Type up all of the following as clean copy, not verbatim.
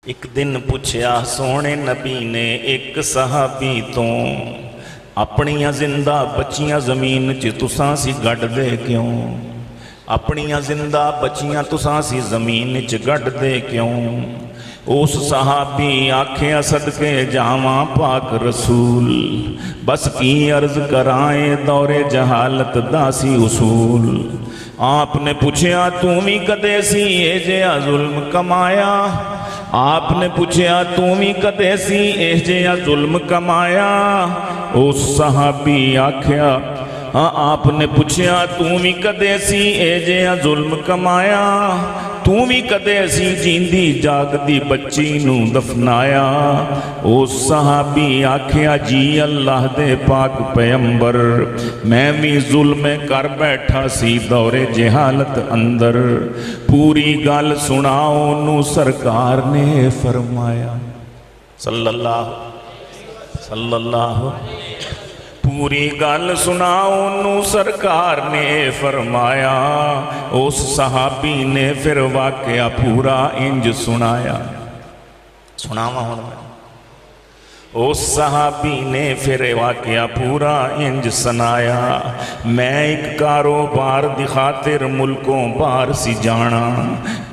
एक दिन पुछया सोने नबी ने एक सहाबी तो, अपनियां जिंदा बच्चियां जमीन च तुसां सी गढ़ दे क्यों? अपनियां जिंदा बच्चियां तुसां सी जमीन च गढ़ दे क्यों? उस सहाबी आखिया सदके जावां पाक रसूल, बस की अर्ज कराए दौरे जहालत दासी उसूल। आपने पूछया तू भी कदे सी ए जिहा जुल्म कमाया? आपने पूछया तू भी कदे सी ए जिहा जुल्म कमाया? उस सहाबी आख्या हाँ। आपने पूछया तू भी कदे सी ए जिहा जुल्म कमाया? तू भी कदे सी जींदी जागदी बच्ची नू दफनाया? उस सहाबी आख्या जी अल्लाह दे पाक पैगंबर, मैं भी जुल्म कर बैठा सी दौरे जहालत अंदर। पूरी गल सुनाओ नू सरकार ने फरमाया सल्लल्लाहु। पूरी गल सुनाओ नू सरकार ने फरमाया। उस सहाबी ने फिर वाकया पूरा इंज सुनाया। सुनावा हुण मैं। उस सहाबी ने फिर वाकया पूरा इंज सुनाया। मैं एक कारोबार दी खातिर मुल्कों बाहर सी जाना,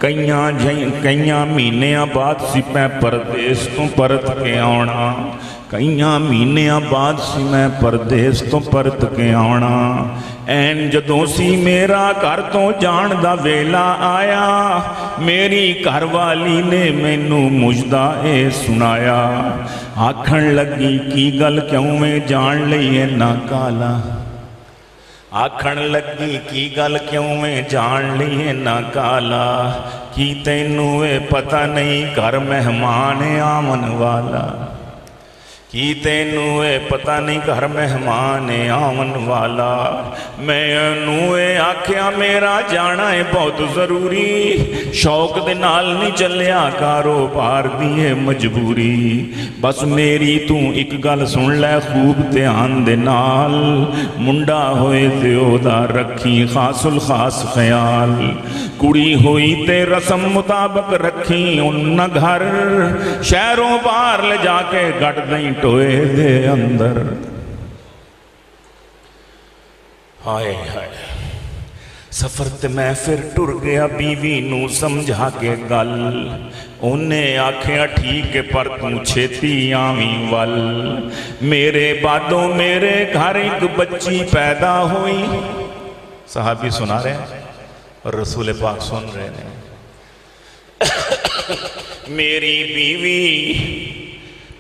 कईयां महीनियां बाद सी मैं परदेस तो परत के आना। कईयां महीनियां बाद सी मैं परदेस तो परत के आना। ऐन जदों सी मेरा घर तो जान दा वेला आया, मेरी घरवाली ने मैनू मुझदा ए सुनाया। आखण लगी की गल क्यों मैं जान लई ना काला? आखण लगी की गल क्यों मैं जान लई ना काला? की तैनू ए पता नहीं घर मेहमान आवन वाला? की तैनू ए पता नहीं घर मेहमान आवन वाला? मैनू ए आख्या मेरा जाना है बहुत ज़रूरी, शौक दे नाल नहीं चलिया कारोबार दी है मजबूरी। बस मेरी तू एक गल सुन लै खूब ध्यान दे नाल, मुंडा होए ते ओदा रखी खासुल खास ख्याल। कुड़ी होई ते रस्म मुताबक रखी उन घर, शहरों बाहर ले जाके गढ़ दई टोए दे अंदर। हाय हाय सफर ते मैं फिर टुर गया बीवी नू समझा के गल। उन्हें आख्या ठीक है पर तू छेती आवी वल। मेरे बादों मेरे घर एक बच्ची पैदा हुई। सहाबी सुना रहे हैं और रसूल पाक सुन रहे हैं। मेरी बीवी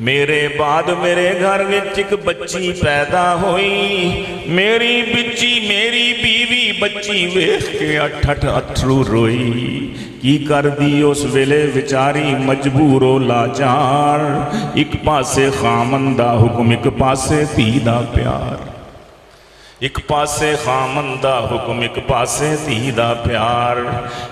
मेरे बाद मेरे घर विच एक बच्ची पैदा हुई। मेरी बीवी बच्ची वेख के अठ अठ अथरू रोई। की कर दी उस वेले विचारी मजबूरो लाचार। एक पासे खामन दा हुक्म एक पासे धी दा प्यार। एक पासे खामन दा हुक्म एक पासे धी दा प्यार।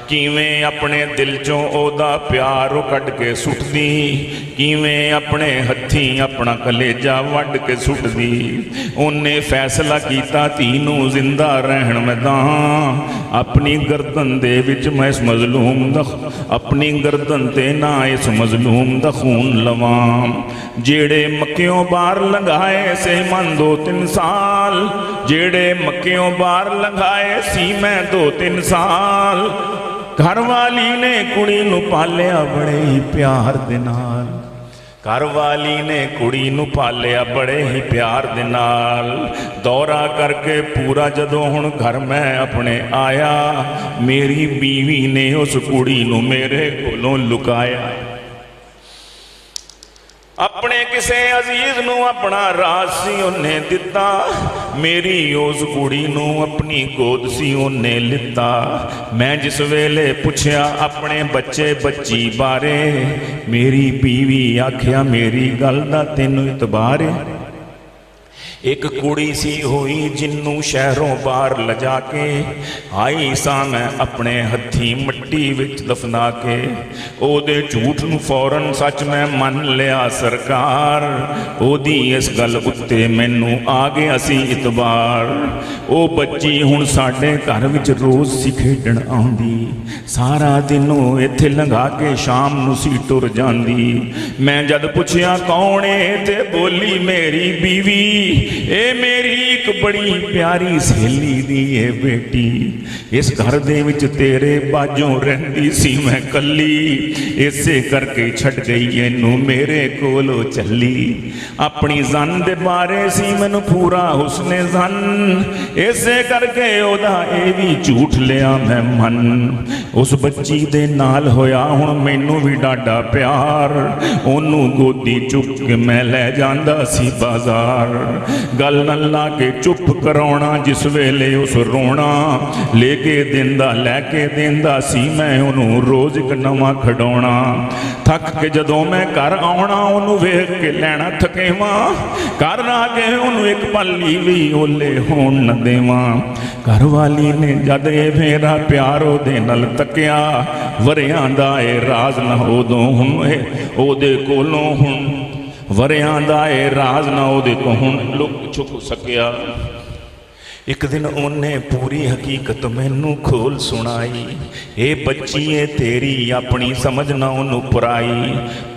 किवें अपने दिल चों ओदा प्यार कढ़ के सुटदी, किवें अपने हथी अपना कलेजा वढ़ के सुटदी। उन्हें फैसला किया धी नू जिंदा रहन मैं दां, अपनी गर्दन दे विच मैं इस मजलूम दा अपनी गर्दन ते ना इस मजलूम दा खून लवां। जेड़े मक्कियों बाहर लंघाए से मन 2-3 साल, जेड़े मक्कियों बाहर लंघाए सी मैं 2-3 साल। घरवाली ने कुड़ी नू पालिया बड़े ही प्यार दे नाल। घरवाली ने कुड़ी नू पालिया बड़े ही प्यार दे नाल। दौरा करके पूरा जदों हुण घर मैं अपने आया, मेरी बीवी ने उस कुड़ी नू मेरे कोलों लुकाया। अपने किसे अजीज नू अपना राज सी उन्हें दिता, मेरी उस कुड़ी नू अपनी गोद सी उन्हें लिता। मैं जिस वेले पुछया अपने बच्चे बच्ची बारे, मेरी बीवी आख्या मेरी गल दा तैनू इतबार है? एक कुड़ी सी हुई जिन्नू शहरों बाहर लजा के आई सा मैं अपने हथी मिट्टी विच दफना के ओदे झूठ नूं फौरन सच मैं मन लिया सरकार ओदी इस गल उत्ते मैनू आ गया सी इतबार ओ बच्ची हुण साडे घर विच रोज़ सी खेडण आउंदी सारा दिन ओ इत्थे लंघा के शाम नूं सी टुर जांदी मैं जद पुछया कौन है ते बोली मेरी बीवी ए मेरी एक बड़ी प्यारी सहेली दी है बेटी इस घर दे विच तेरे बाजों रहंदी सी मैं कल्ली इसे करके छड़ गई इनू मेरे कोलों चली अपनी जन दे बारे सी मैनू पूरा हुस्ने जन इसे करके ओदा ए भी झूठ लिया मैं मन उस बच्ची दे नाल होया हुण मैनू भी डाडा प्यार ओनू गोदी चुक के मैं लै जांदा सी बाजार गल न ला के चुप कराउणा जिस वेले उस रोना लेके देंदा लैके देंदा सी मैं उन्होंने रोज़ एक नवां खिडौना थक के जदों मैं घर आउणा उन्होंने वेख के लैना थकेवां घर आ के उन्होंने एक पली भी ओले होण न देवां घर वाली ने जद ये मेरा प्यार ओदे नाल तकिया वरियां दा ए राज न उदों हुण ओदे कोलों हुण वरियां दा ए राज ना ओदे तो हुण लुक छुप सकिया एक दिन उन्हें पूरी हकीकत मैनू खोल सुनाई ए बच्चीए तेरी अपनी समझ ना उन्हू पुराई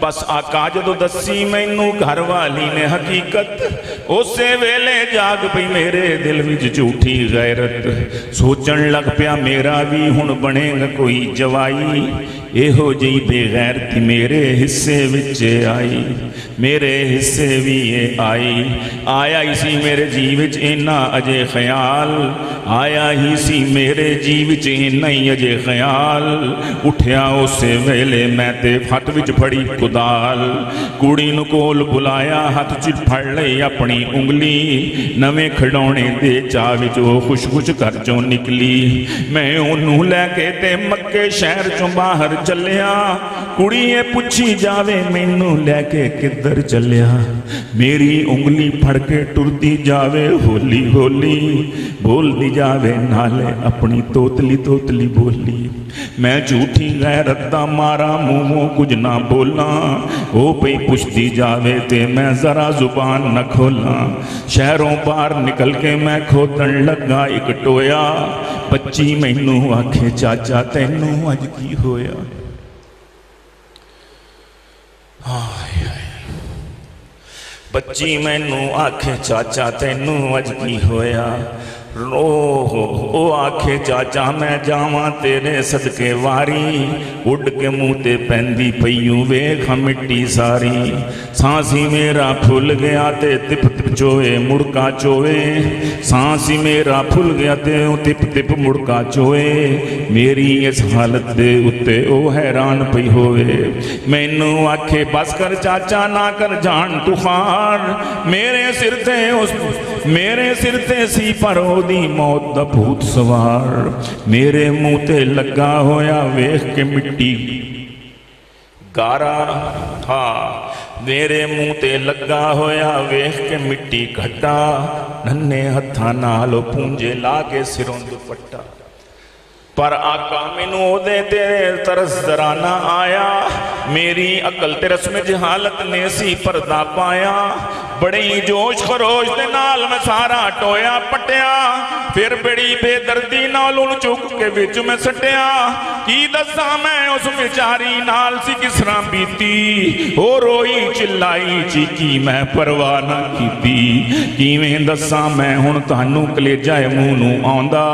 बस आका जदों दसी मैनू घर वाली ने हकीकत उसे वेले जाग पई मेरे दिल विच झूठी गैरत सोचण लग पिया मेरा भी हुण बनेगा कोई जवाई एहो जी बेगैरती मेरे हिस्से विच आई मेरे हिस्से भी ये आई आया इसी मेरे जी विच इन्ना अजे ख्याल आया ही सी मेरे जी विच इन्ना ही अजे ख्याल उठिया उस वेले मैं ते हथ विच फड़ी कुदाल कुड़ी नूं कोल बुलाया हथ च फड़ लई अपनी उंगली नवें खिडौने दे चाह विच ओ खुश खुश घर चों निकली मैं ओनू लैके ते मक्के शहर चों बाहर चलिया कुड़ीए पुछी जावे मैनू लैके किधर चलिया मेरी उंगली फड़ के टुरदी जावे होली होली बोलदी जावे नाले अपनी तोतली तोतली बोली मैं झूठी गैरत दा मारा मूहों कुछ ना बोला ओ पई पुछदी जावे ते मैं जरा जुबान न खोला शहरों बाहर निकल के मैं खोदन लगा एक टोया बच्ची मैनू आखे चाचा तैनू अज की होया बच्ची मैनू आखे चाचा तैनू अज की होया ओ आखे चाचा मैं जावां तेरे सदके वारी उड़ के मुँह ते पैंदी पईयूं वेख मिट्टी सारी सांसी मेरा फुल गया ते तिप तिप चोए मुड़का चोए सांसी मेरा फुल गया ते तिप तिप मुड़का चोए मेरी इस हालत दे उत्ते ओ हैरान पई होवे मैनू आखे बस कर चाचा ना कर जान तूफान मेरे सिर ते सी पर दी मौत दा भूत सवार मेरे मुंह ते लगा होया वेख के मिट्टी गारा हाँ मेरे मुंह ते लगा होया वेख के मिट्टी घटा नन्हे हत्थां नाल पूंजे ला के सिरों दुपट्टा पर आका मैनू ओदे तेरे तरस जरा ना आया मेरी अकल ते रस्म जहालत ने सी पर्दा पाया बड़े ही जोश खरोश दे नाल मैं सारा टोया पटिया फिर बड़ी बेदर्दी नाल उन चुक के विच मैं सटिया की दसा मैं उस बेचारी नाल सी किस तरह बीती ओ रोई चिल्लाई चीकी मैं परवाह ना कीती किवें दसा मैं हुण तानू कलेजा मूंह नूं आउंदा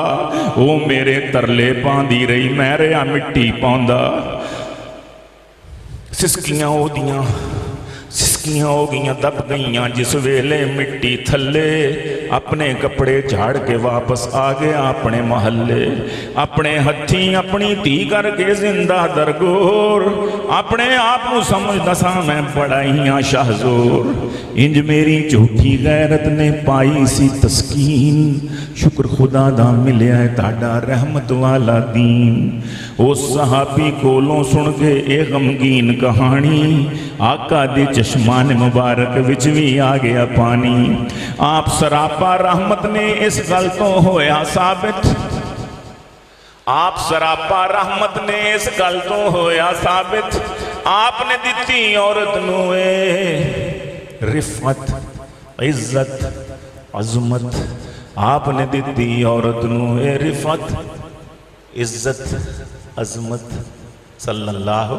ओ मेरे तरले पांदी रही मैं रहा मिट्टी पाउंदा सिसकियां ओदियां सिसकियां हो गई दब गई जिस वेले मिट्टी थले अपने कपड़े झाड़ के वापस आ गया अपने महल्ले। अपने हथी अपनी धी करके जिंदा दरगोर, अपने आप को समझदा सा मैं बड़ा ही हाँ शाहजोर। इंज मेरी झूठी गैरत ने पाई सी तस्कीन, शुक्र खुदा दा मिलिया है ताड़ा रहमत वाला दीन। उस सहाबी कोलों सुन के ये गमगीन कहानी, आका दे चश्मान मुबारक विच भी आ गया पानी। आप सरापा रहमत ने इस गल तो होया साबित, आप सरापा रहमत ने इस गल तो होया साबित। आपने दिती औरत नूं रिफत इज्जत अजमत, आपने दिती औरत नूं रिफत इज्जत अजमत। सल्लल्लाहु